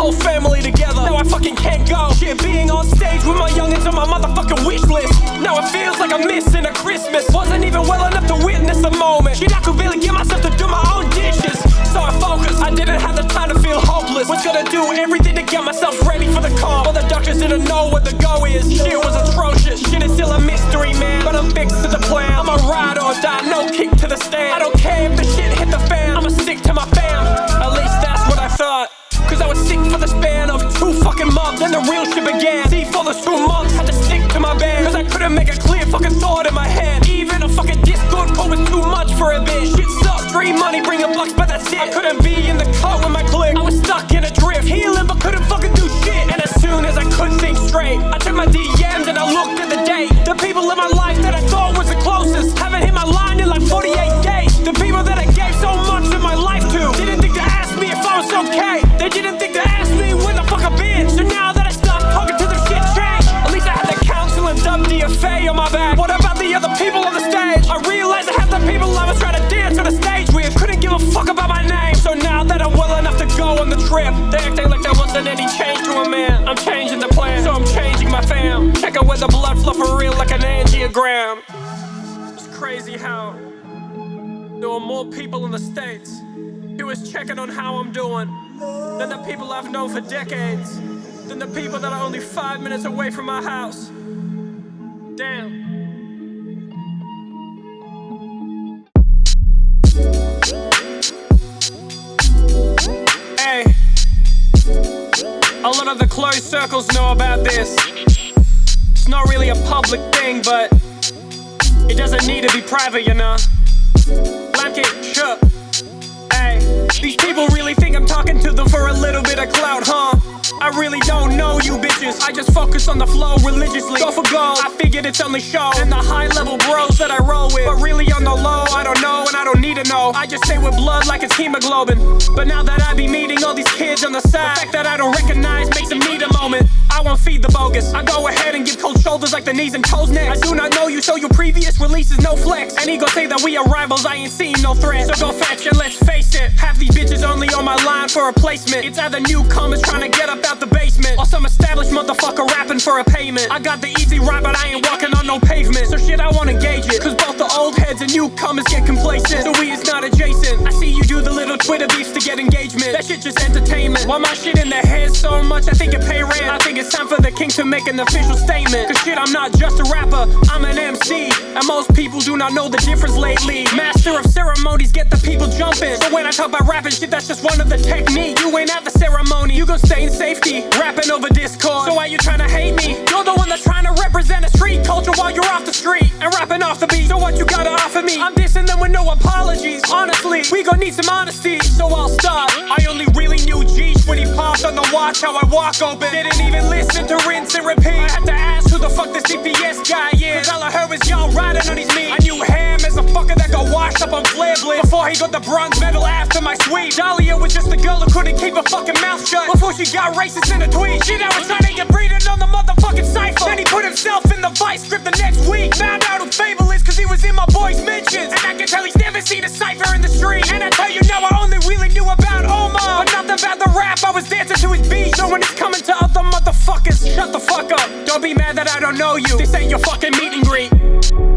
whole family together. Now I fucking can't go. Shit, being on stage with my youngins on my motherfucking wish list. Now it feels like I'm missing a Christmas. Wasn't even well enough to witness the moment. Shit, I could barely get myself to do my own dishes. So I focused, I didn't have the time to feel hopeless. Was gonna do everything to get myself ready for the call, but the doctors didn't know what the go is. Shit was atrocious, shit is still a mystery, man. But I'm fixed to the plan, I'ma ride or die, no kick to the stand. I don't care if the shit hit the fan, I'ma stick to my fam. At least that's what I thought. Cause I was sick for the span of 2 fucking months. Then the real shit began. See, for those 2 months, had to stick to my band. Cause I couldn't make a clear fucking thought in my head. Even a fucking Discord call was too much for a bit. Shit sucks, stream money, bring a bucks, but that's it. I couldn't be in the car with my clique. I was stuck in a drift, healing but couldn't fucking do shit. And as soon as I could think straight, I took my DMs and I looked at the date. The people in my life that I thought was the closest haven't hit my line in like 48 days. The people that I gave so much of my life to didn't think to ask me if I was okay. They didn't think to ask me where the fuck I've been. So now that I stopped talking to them, shit changed. At least I had the council and WDFA on my back. What about the other people on the stage? I realized I had the people I was trying to dance on the stage with couldn't give a fuck about my name. So now that I'm well enough to go on the trip, they acting like there wasn't any change to a man. I'm changing the plan, so I'm changing my fam. Check out where the blood flow for real like an angiogram. It's crazy how there were more people in the States who was checking on how I'm doing than the people I've known for decades, than the people that are only 5 minutes away from my house. Damn. Hey, a lot of the closed circles know about this. It's not really a public thing, but it doesn't need to be private, you know. Blanket, sure. Hey, these people really think I'm talking to them for a little bit of clout, huh? I really don't know you bitches. I just focus on the flow religiously. Go for gold, I figured it's only show and the high level bros that I roll with. But really on the low, I don't know and I don't need to know. I just stay with blood like it's hemoglobin. But now that I be meeting all these kids on the side, the fact that I don't recognize makes them need a moment. I won't feed the bogus. I go ahead and give cold shoulders like the knees and toes next. I do not know you, so your previous release is no flex. And he gon' say that we are rivals, I ain't seen no threat. So go fetch and let's face it, half these bitches only on my line for a placement. It's either newcomers trying to get up out the basement, or some established motherfucker rapping for a payment. I got the easy ride, but I ain't walking on no pavement. So shit, I wanna gauge it, cause both the old heads and newcomers get complacent. So we is not adjacent. I see you do the little Twitter beefs to get engagement. That shit just entertainment. Why my shit in their head so much, I think it pay rent. I think it's time for the king to make an official statement. Cause shit, I'm not just a rapper, I'm an MC. And most people do not know the difference lately. Master of ceremonies, get the people jumping. So when I talk about rapping shit, that's just one of the technique. You ain't at the ceremony, you gon' stay in safety, rapping over Discord. So why you tryna hate me? You're the one that's trying to represent a street culture while you're off the street and rapping off the beat. So what you gotta offer me? I'm dissing them with no apologies. Honestly, we gon' need some honesty. So I'll stop. I only really knew Jeesh when he popped on the watch, how I walk open. Didn't even listen to rinse and repeat. I had to ask who the fuck this CPS guy is, cause all I heard was y'all riding on his meat. I knew Ham as a fucker that got washed up on Flair Blitz before he got the bronze medal after my sweep. Dahlia was just a girl who couldn't keep her fucking mouth shut before she got racist in a tweet. Shit, I was trying to get breathing on the motherfucking cypher. Then he put himself in the vice grip the next week. Found out who Fable is cause he was in my boy's mentions. And I can tell he's never seen a cypher in the street. And I tell you now, I only really knew about Omar, but nothing about the rap. I was dancing to his beat. So when it's coming to other motherfuckers, shut the fuck up. Don't be mad that I don't know you. This ain't your fucking meet and greet.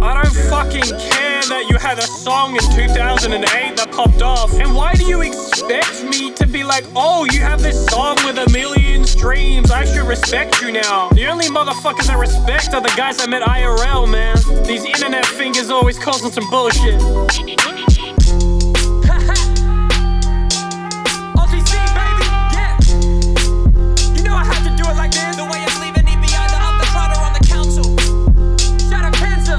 I don't fucking care that you had a song in 2008 that popped off. And why do you expect me to be like, oh, you have this song with 1 million streams, I should respect you now? The only motherfuckers I respect are the guys I met IRL, man. These internet fingers always causing some bullshit. Like this, the way I'm leaving it behind the up the trotter on the council. Shout out Kensa.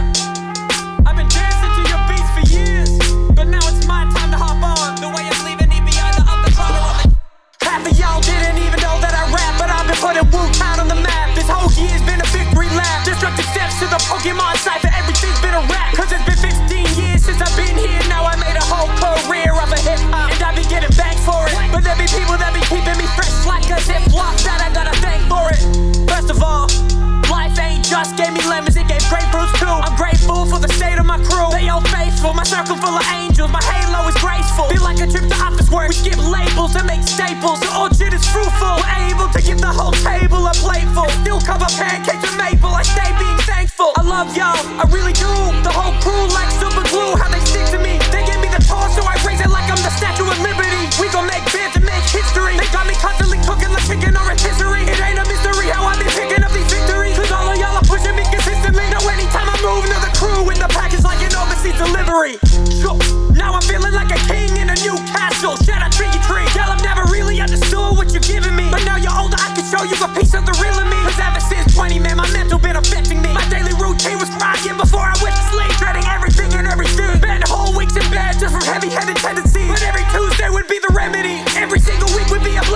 I've been dancing to your beats for years, but now it's my time to hop on. The way I'm leaving it behind the up the trotter on the. Half of y'all didn't even know that I rap, but I've been putting Wu-Town on the map. This whole year's been a victory lap. Destructive steps to the Pokemon cypher, everything's been a rap. Cause it's been 15 years since I've been here. Now I made a whole career of a hip-hop, and I've been getting back for it. But there be people that be keeping me fresh like a Ziploc that I gotta thank for it. First of all, life ain't just gave me lemons, it gave grapefruits too. I'm grateful for the state of my crew, they all faithful. My circle full of angels, my halo is graceful. Feel like a trip to office work, we skip labels and make staples. So all shit is fruitful, we're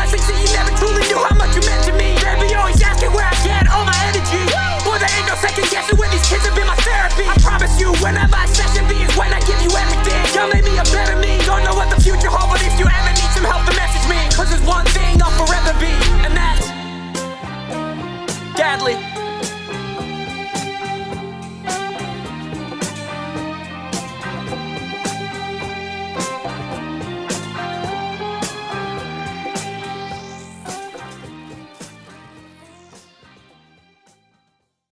think that you never truly knew how much you meant to me. They'd be always asking where I get all my energy. Boy, there ain't no second guessing when these kids have been my therapy. I promise you, whenever I session B is when I give you everything. Y'all made me a better me. Don't know what the future holds, but if you ever need some help, then message me. Cause there's one thing I'll forever be, and that's dadley.